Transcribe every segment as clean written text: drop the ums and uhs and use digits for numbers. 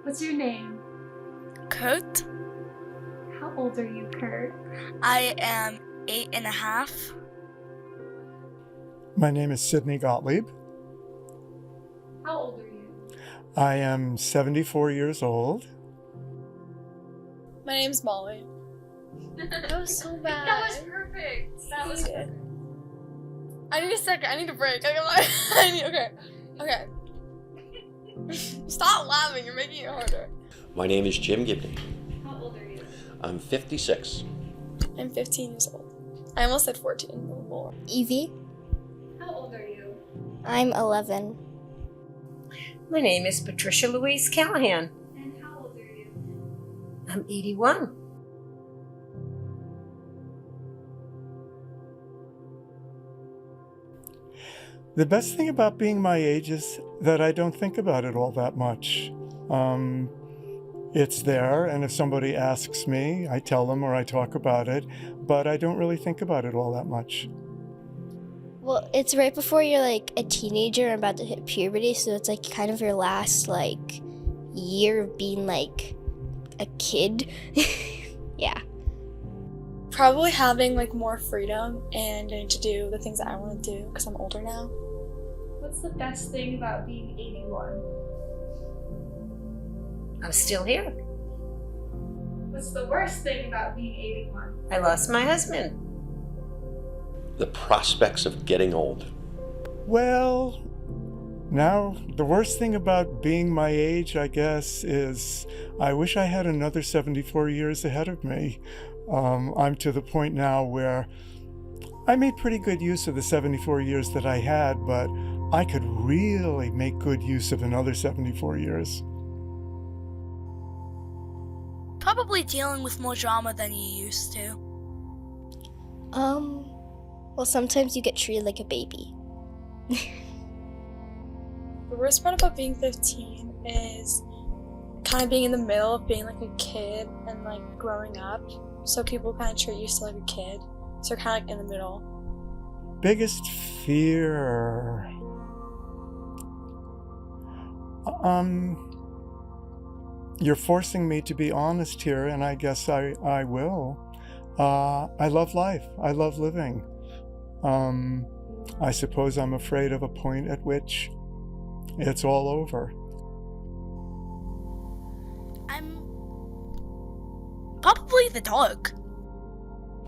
What's your name? Kurt. How old are you, Kurt? I am 8.5. My name is Sidney Gottlieb. How old are you? I am 74 years old. My name's Molly. That was so bad. That was perfect. That was good. I need a second. I need a break. Okay. Stop laughing. You're making it harder. My name is Jim Gibney. How old are you? I'm 56. I'm 15 years old. I almost said 14. A little more. Evie. How old are you? I'm 11. My name is Patricia Louise Callahan. And how old are you? I'm 81. The best thing about being my age is that I don't think about it all that much. It's there, and if somebody asks me, I tell them or I talk about it, but I don't really think about it all that much. Well, it's right before you're like a teenager and about to hit puberty, so it's like kind of your last like year of being like a kid. Yeah. Probably having like more freedom and getting to do the things that I want to do because I'm older now. What's the best thing about being 81? I'm still here. What's the worst thing about being 81? I lost my husband. The prospects of getting old. Well, now the worst thing about being my age, I guess, is I wish I had another 74 years ahead of me. I'm to the point now where I made pretty good use of the 74 years that I had, but I could really make good use of another 74 years. Probably dealing with more drama than you used to. Well, sometimes you get treated like a baby. The worst part about being 15 is kind of being in the middle of being like a kid and like growing up. So people kind of treat you still like a kid. So you're kind of like in the middle. Biggest fear. You're forcing me to be honest here, and I guess I will. I love life. I love living. I suppose I'm afraid of a point at which it's all over. I'm probably the dog.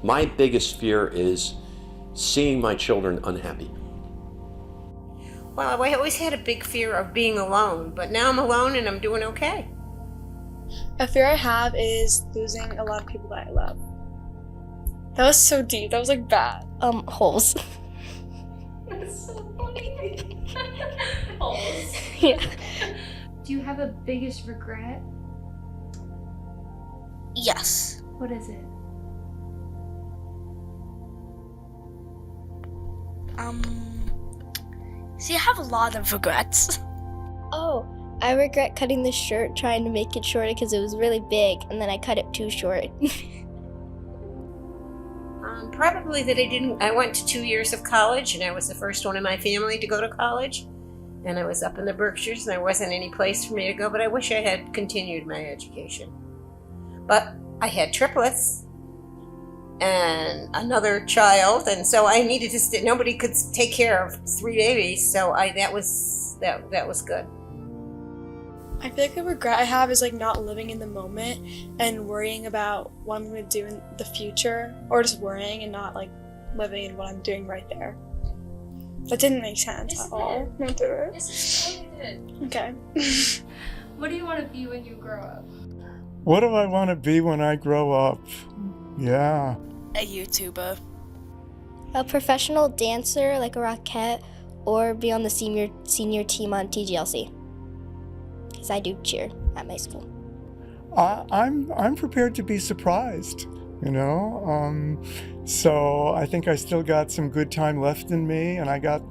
My biggest fear is seeing my children unhappy. Well, I always had a big fear of being alone, but now I'm alone and I'm doing okay. A fear I have is losing a lot of people that I love. That was so deep. That was like bad. Holes. That's so funny. Holes. Yeah. Do you have a biggest regret? Yes. What is it? See, I have a lot of regrets. Oh, I regret cutting the shirt, trying to make it shorter because it was really big, and then I cut it too short. Probably that I went to 2 years of college, and I was the first one in my family to go to college. And I was up in the Berkshires, and there wasn't any place for me to go, but I wish I had continued my education. But I had triplets and another child, and so I needed to nobody could take care of 3 babies, so that was good. I feel like the regret I have is like not living in the moment and worrying about what I'm going to do in the future, or just worrying and not like living in what I'm doing right there. That didn't make sense at all. No, did it? Yes, it totally did. Okay. What do you want to be when you grow up? What do I want to be when I grow up? Yeah. A YouTuber. A professional dancer like a Rockette, or be on the senior team on TGLC. Because I do cheer at my school. I'm prepared to be surprised, you know. So I think I still got some good time left in me, and I got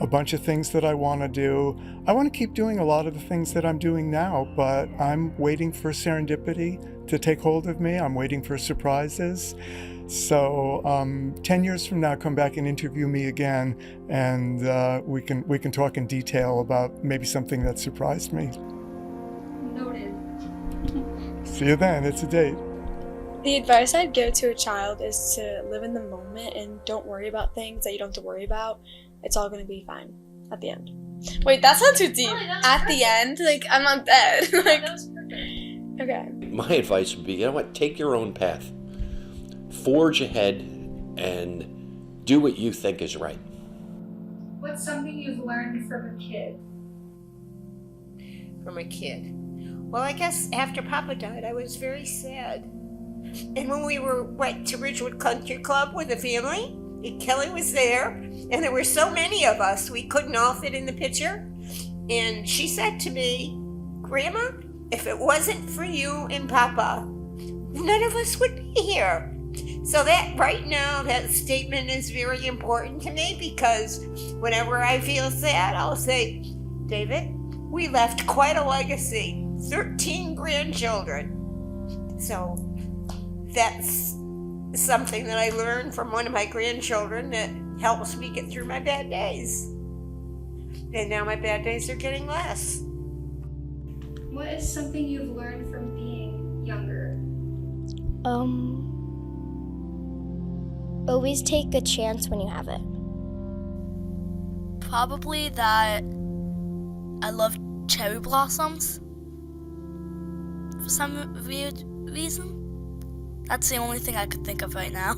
a bunch of things that I want to do. I want to keep doing a lot of the things that I'm doing now, but I'm waiting for serendipity to take hold of me. I'm waiting for surprises. So 10 years from now, come back and interview me again, and we can talk in detail about maybe something that surprised me. Noted. See you then. It's a date. The advice I'd give to a child is to live in the moment and don't worry about things that you don't have to worry about. It's all going to be fine at the end. Wait, that's not too deep. Molly, that was At perfect. the end, like, I'm not dead. Like, That was perfect. okay. My advice would be, you know what, take your own path. Forge ahead and do what you think is right. What's something you've learned from a kid? From a kid. Well, I guess after Papa died, I was very sad. And when we went to Ridgewood Country Club with the family, and Kelly was there, and there were so many of us, we couldn't all fit in the picture. And she said to me, Grandma, if it wasn't for you and Papa, none of us would be here. So that right now, that statement is very important to me, because whenever I feel sad, I'll say, David, we left quite a legacy, 13 grandchildren. So that's something that I learned from one of my grandchildren that helps me get through my bad days. And now my bad days are getting less. What is something you've learned from being younger? Always take a chance when you have it. Probably that I love cherry blossoms for some weird reason. That's the only thing I could think of right now.